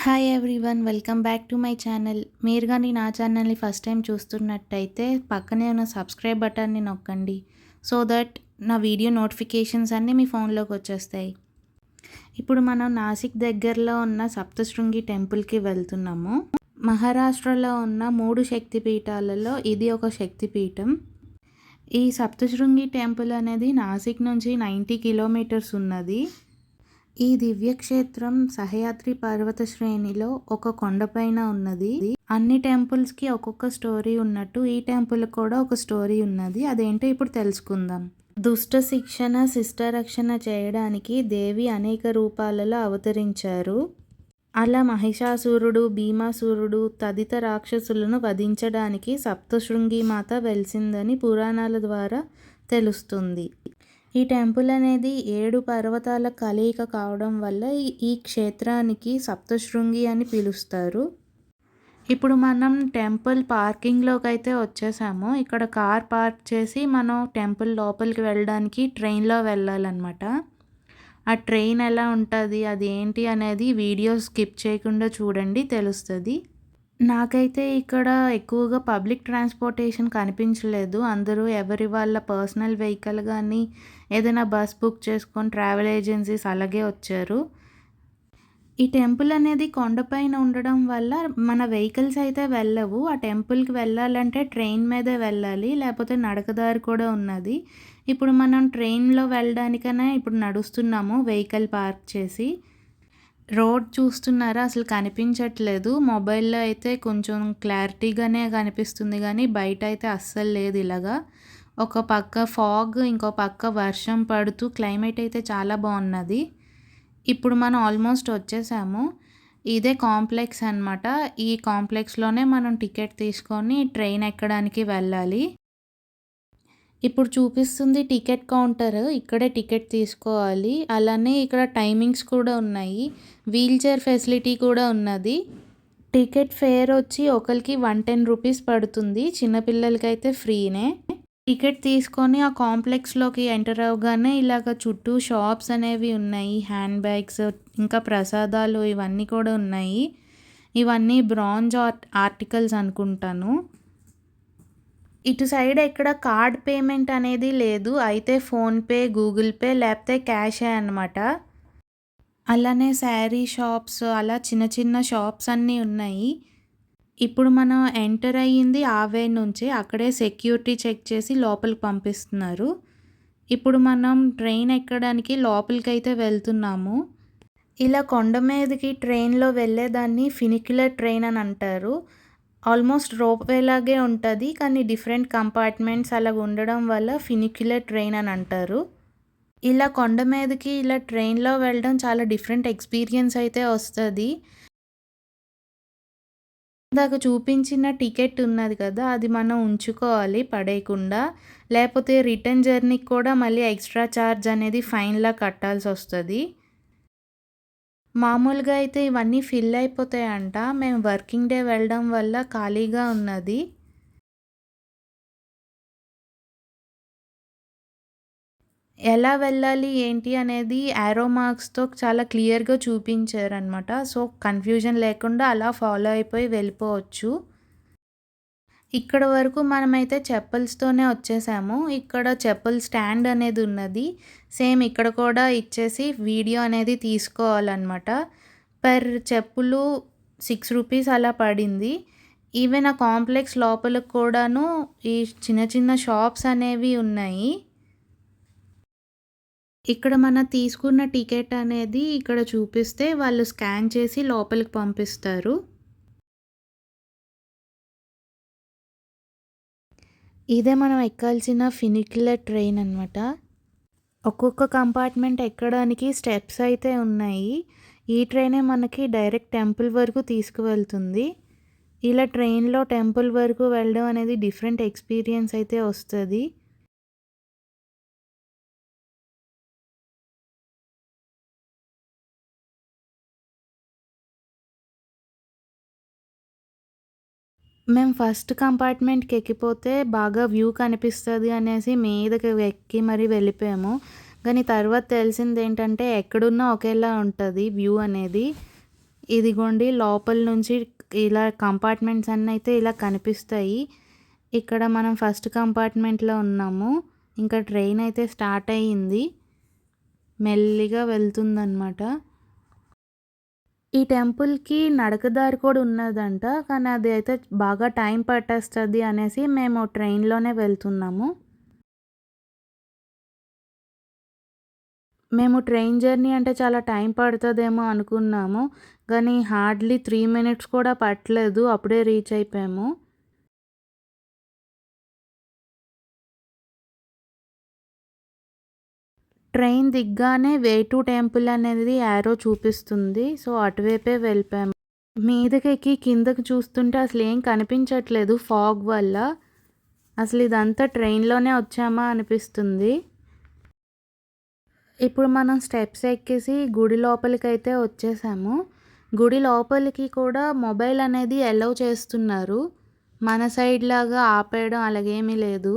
Hi everyone, welcome back to my channel. మీరు కానీ నా ఛానల్ని ఫస్ట్ టైం చూస్తున్నట్టయితే పక్కనే ఉన్న సబ్స్క్రైబ్ బటన్ని నొక్కండి. సో దట్ నా వీడియో నోటిఫికేషన్స్ అన్నీ మీ ఫోన్లోకి వచ్చేస్తాయి. ఇప్పుడు మనం నాసిక్ దగ్గరలో ఉన్న సప్తశృంగి టెంపుల్కి వెళ్తున్నాము. మహారాష్ట్రలో ఉన్న 3 శక్తిపీఠాలలో ఇది ఒక శక్తిపీఠం. ఈ సప్తశృంగి టెంపుల్ అనేది నాసిక్ నుంచి 90 కిలోమీటర్స్ ఉన్నది. ఈ దివ్యక్షేత్రం సహ్యాద్రి పర్వత శ్రేణిలో ఒక కొండపైన ఉన్నది. అన్ని టెంపుల్స్కి ఒక్కొక్క స్టోరీ ఉన్నట్టు ఈ టెంపుల్ కూడా ఒక స్టోరీ ఉన్నది. అదేంటో ఇప్పుడు తెలుసుకుందాం. దుష్ట శిక్షణ, శిష్ట రక్షణ చేయడానికి దేవి అనేక రూపాలలో అవతరించారు. అలా మహిషాసురుడు, భీమాసురుడు తదితర రాక్షసులను వధించడానికి సప్తశృంగి మాత వెలిసిందని పురాణాల ద్వారా తెలుస్తుంది. ఈ టెంపుల్ అనేది 7 పర్వతాల కలయిక కావడం వల్ల ఈ క్షేత్రానికి సప్తశృంగి అని పిలుస్తారు. ఇప్పుడు మనం టెంపుల్ పార్కింగ్లోకి అయితే వచ్చేసాము. ఇక్కడ కార్ పార్క్ చేసి మనం టెంపుల్ లోపలికి వెళ్ళడానికి ట్రైన్లో వెళ్ళాలన్నమాట. ఆ ట్రైన్ ఎలా ఉంటుంది, అది ఏంటి అనేది వీడియో స్కిప్ చేయకుండా చూడండి, తెలుస్తుంది. నాకైతే ఇక్కడ ఎక్కువగా పబ్లిక్ ట్రాన్స్పోర్టేషన్ కనిపించలేదు. అందరూ ఎవరి వాళ్ళ పర్సనల్ వెహికల్ కానీ ఏదైనా బస్ బుక్ చేసుకొని ట్రావెల్ ఏజెన్సీస్ అలాగే వచ్చారు. ఈ టెంపుల్ అనేది కొండపైన ఉండడం వల్ల మన వెహికల్స్ అయితే వెళ్ళవు. ఆ టెంపుల్కి వెళ్ళాలంటే ట్రైన్ మీదే వెళ్ళాలి, లేకపోతే నడకదారి కూడా ఉన్నది. ఇప్పుడు మనం ట్రైన్లో వెళ్ళడానికైనా ఇప్పుడు నడుస్తున్నాము వెహికల్ పార్క్ చేసి. రోడ్ చూస్తున్నారా, అసలు కనిపించట్లేదు. మొబైల్లో అయితే కొంచెం క్లారిటీగానే కనిపిస్తుంది కానీ బయట అయితే అస్సలు లేదు. ఇలాగా ఒక పక్క ఫాగ్, ఇంకో పక్క వర్షం పడుతూ క్లైమేట్ అయితే చాలా బాగున్నది. ఇప్పుడు మనం ఆల్మోస్ట్ వచ్చేసాము. ఇదే కాంప్లెక్స్ అన్నమాట. ఈ కాంప్లెక్స్లోనే మనం టికెట్ తీసుకొని ట్రైన్ ఎక్కడానికి వెళ్ళాలి. ఇప్పుడు చూపిస్తుంది టికెట్ కౌంటర్. ఇక్కడే టికెట్ తీసుకోవాలి. అలానే ఇక్కడ టైమింగ్స్ కూడా ఉన్నాయి. వీల్ చైర్ ఫెసిలిటీ కూడా ఉన్నది. టికెట్ ఫేర్ వచ్చి ఒకరికి 110 రూపీస్ పడుతుంది. చిన్నపిల్లలకి అయితే ఫ్రీనే. టికెట్ తీసుకొని ఆ కాంప్లెక్స్లోకి ఎంటర్ అవ్వగానే ఇలాగ చుట్టూ షాప్స్ అనేవి ఉన్నాయి. హ్యాండ్ బ్యాగ్స్, ఇంకా ప్రసాదాలు ఇవన్నీ కూడా ఉన్నాయి. ఇవన్నీ బ్రాంజ్ ఆర్టికల్స్ అనుకుంటాను. ఇటు సైడ్ ఎక్కడ కార్డ్ పేమెంట్ అనేది లేదు. అయితే ఫోన్పే, గూగుల్ పే లేకపోతే క్యాషే అనమాట. అలానే శారీ షాప్స్, అలా చిన్న చిన్న షాప్స్ అన్నీ ఉన్నాయి. ఇప్పుడు మనం ఎంటర్ అయ్యింది ఆ వే నుంచి. అక్కడే సెక్యూరిటీ చెక్ చేసి లోపలికి పంపిస్తున్నారు. ఇప్పుడు మనం ట్రైన్ ఎక్కడానికి లోపలికైతే వెళ్తున్నాము. ఇలా కొండ మీదకి ట్రైన్లో వెళ్ళేదాన్ని ఫినిక్యులర్ ట్రైన్ అని అంటారు. ఆల్మోస్ట్ రోప్వే లాగే ఉంటుంది, కానీ డిఫరెంట్ కంపార్ట్మెంట్స్ అలాగ ఉండడం వల్ల ఫినిక్యులర్ ట్రైన్ అని అంటారు. ఇలా కొండ మీదకి ఇలా ట్రైన్లో వెళ్ళడం చాలా డిఫరెంట్ ఎక్స్పీరియన్స్ అయితే వస్తుంది. ఇందాక చూపించిన టికెట్ ఉన్నది కదా, అది మనం ఉంచుకోవాలి పడేయకుండా. లేకపోతే రిటర్న్ జర్నీకి కూడా మళ్ళీ ఎక్స్ట్రా ఛార్జ్ అనేది ఫైన్లా కట్టాల్సి వస్తుంది. మామూలుగా అయితే ఇవన్నీ ఫిల్ అయిపోతాయంట. మేము వర్కింగ్ డే వెళ్ళడం వల్ల ఖాళీగా ఉన్నది. ఎలా వెళ్ళాలి ఏంటి అనేది యారో మార్క్స్తో చాలా క్లియర్గా చూపించారనమాట. సో కన్ఫ్యూజన్ లేకుండా అలా ఫాలో అయిపోయి వెళ్ళిపోవచ్చు. ఇక్కడ వరకు మనమైతే చెప్పల్స్తోనే వచ్చేసాము. ఇక్కడ చెప్పుల్ స్టాండ్ అనేది ఉన్నది. సేమ్ ఇక్కడ కూడా ఇచ్చేసి వీడియో అనేది తీసుకోవాలన్నమాట. పర్ చెప్పులు 6 రూపీస్ అలా పడింది. ఈవెన్ ఆ కాంప్లెక్స్ లోపలికి కూడాను ఈ చిన్న చిన్న షాప్స్ అనేవి ఉన్నాయి. ఇక్కడ మనం తీసుకున్న టికెట్ అనేది ఇక్కడ చూపిస్తే వాళ్ళు స్కాన్ చేసి లోపలికి పంపిస్తారు. ఇదే మనం ఎక్కాల్సిన ఫినిక్యులర్ ట్రైన్ అనమాట. ఒక్కొక్క కంపార్ట్మెంట్ ఎక్కడానికి స్టెప్స్ అయితే ఉన్నాయి. ఈ ట్రైనే మనకి డైరెక్ట్ టెంపుల్ వరకు తీసుకువెళ్తుంది. ఇలా ట్రైన్లో టెంపుల్ వరకు వెళ్ళడం అనేది డిఫరెంట్ ఎక్స్పీరియన్స్ అయితే వస్తుంది. మేము ఫస్ట్ కంపార్ట్మెంట్కి ఎక్కిపోతే బాగా వ్యూ కనిపిస్తుంది అనేసి మీదకి ఎక్కి మరీ వెళ్ళిపోయాము. కానీ తర్వాత తెలిసింది ఏంటంటే ఎక్కడున్నా ఒకేలా ఉంటుంది వ్యూ అనేది. ఇదిగోండి లోపల నుంచి ఇలా కంపార్ట్మెంట్స్ అన్నీ అయితే ఇలా కనిపిస్తాయి. ఇక్కడ మనం ఫస్ట్ కంపార్ట్మెంట్‌లో ఉన్నాము. ఇంకా ట్రైన్ అయితే స్టార్ట్ అయ్యింది. మెల్లిగా వెళ్తుందనమాట. ఈ టెంపుల్‌కి నడకదారి కూడా ఉన్నదంట. కానీ అది అయితే బాగా టైం పట్టేస్తది అనేసి మేము ట్రైన్‌లోనే వెళ్తున్నాము. మేము ట్రైన్ జర్నీ అంటే చాలా టైం పడతదేమో అనుకున్నాము. కానీ హార్డ్‌లీ 3 మినిట్స్ కూడా పట్టలేదు. అప్పుడే రీచ్ అయిపోయాము. ట్రైన్ దిగ్గానే వే టు టెంపుల్ అనేది యారో చూపిస్తుంది. సో, అటువైపే వెళ్ళిపోయాము. మీదకెక్కి కిందకి చూస్తుంటే అసలేం కనిపించట్లేదు ఫాగ్ వల్ల. అసలు ఇదంతా ట్రైన్‌లోనే వచ్చామా అనిపిస్తుంది. ఇప్పుడు మనం స్టెప్స్ ఎక్కేసి గుడి లోపలికైతే వచ్చేసాము. గుడి లోపలికి కూడా మొబైల్ అనేది అలౌ చేస్తున్నారు. మన సైడ్ లాగా ఆపేయడం అలాగేమీ లేదు.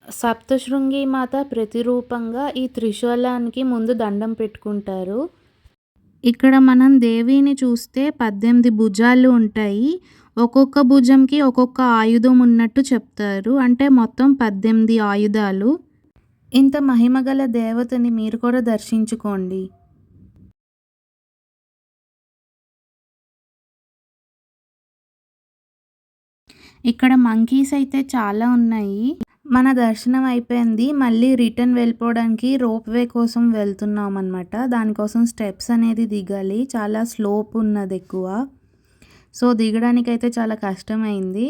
సప్తశృంగి మాత ప్రతిరూపంగా ఈ త్రిశూలానికి ముందు దండం పెట్టుకుంటారు. ఇక్కడ మనం దేవిని చూస్తే 18 భుజాలు ఉంటాయి. ఒక్కొక్క భుజంకి ఒక్కొక్క ఆయుధం ఉన్నట్టు చెప్తారు. అంటే మొత్తం 18 ఆయుధాలు. ఇంత మహిమగల దేవతని మీరు కూడా దర్శించుకోండి. ఇక్కడ మంకీస్ అయితే చాలా ఉన్నాయి. మన దర్శనం అయిపోయింది. మళ్ళీ రిటర్న్ వెళ్ళిపోవడానికి రోప్‌వే కోసం వెళ్తున్నామనమాట. దానికోసం స్టెప్స్ అనేది దిగాలి. చాలా స్లోప్ ఉన్నది ఎక్కువ. సో, దిగడానికైతే చాలా కష్టమైంది.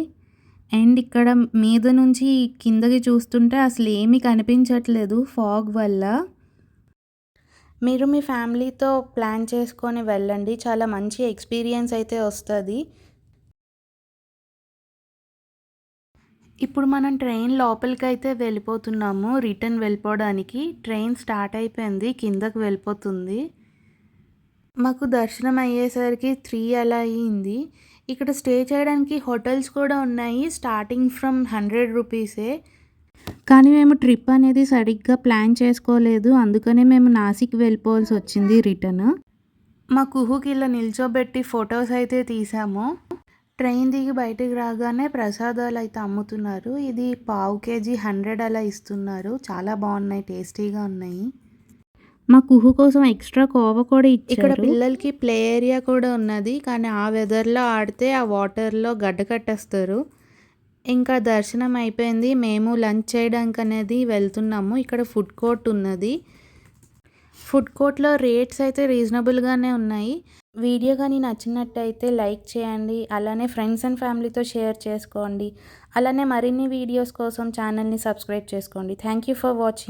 అండ్ ఇక్కడ మీద నుంచి కిందకి చూస్తుంటే అసలు ఏమీ కనిపించట్లేదు ఫాగ్ వల్ల. మీరు మీ ఫ్యామిలీతో ప్లాన్ చేసుకొని వెళ్ళండి. చాలా మంచి ఎక్స్‌పీరియన్స్ అయితే వస్తది. ఇప్పుడు మనం ట్రైన్ లోపలికైతే వెళ్ళిపోతున్నాము. రిటర్న్ వెళ్ళిపోవడానికి. ట్రైన్ స్టార్ట్ అయిపోయింది. కిందకి వెళ్ళిపోతుంది. మాకు దర్శనం అయ్యేసరికి 3 అలా అయ్యింది. ఇక్కడ స్టే చేయడానికి హోటల్స్ కూడా ఉన్నాయి. స్టార్టింగ్ ఫ్రమ్ 100 రూపీసే. కానీ మేము ట్రిప్ అనేది సరిగ్గా ప్లాన్ చేసుకోలేదు. అందుకనే మేము నాసిక్ వెళ్ళిపోవాల్సి వచ్చింది రిటర్న్. మా కుహుకి ఇలా నిల్చోబెట్టి ఫొటోస్ అయితే తీసాము. ట్రైన్ దిగి బయటికి రాగానే ప్రసాదాలు అయితే అమ్ముతున్నారు. ఇది పావు కేజీ 100 అలా ఇస్తున్నారు. చాలా బాగున్నాయి. టేస్టీగా ఉన్నాయి. మా కుహు కోసం ఎక్స్ట్రా కోవ కూడా ఇచ్చారు. ఇక్కడ పిల్లలకి ప్లే ఏరియా కూడా ఉన్నది. కానీ ఆ వెదర్‌లో ఆడితే ఆ వాటర్‌లో గడ్డ కట్టేస్తారు. ఇంకా దర్శనం అయిపోయింది. మేము లంచ్ చేయడానికి అనేది వెళ్తున్నాము. ఇక్కడ ఫుడ్ కోర్ట్ ఉన్నది. ఫుడ్ కోర్ట్‌లో రేట్స్ అయితే రీజనబుల్‌గానే ఉన్నాయి. వీడియో కానీ నచ్చినట్టయితే లైక్ చేయండి. అలానే ఫ్రెండ్స్ అండ్ ఫ్యామిలీతో షేర్ చేసుకోండి. అలానే మరిన్ని వీడియోస్ కోసం ఛానల్‌ని సబ్స్క్రైబ్ చేసుకోండి. Thank you for watching.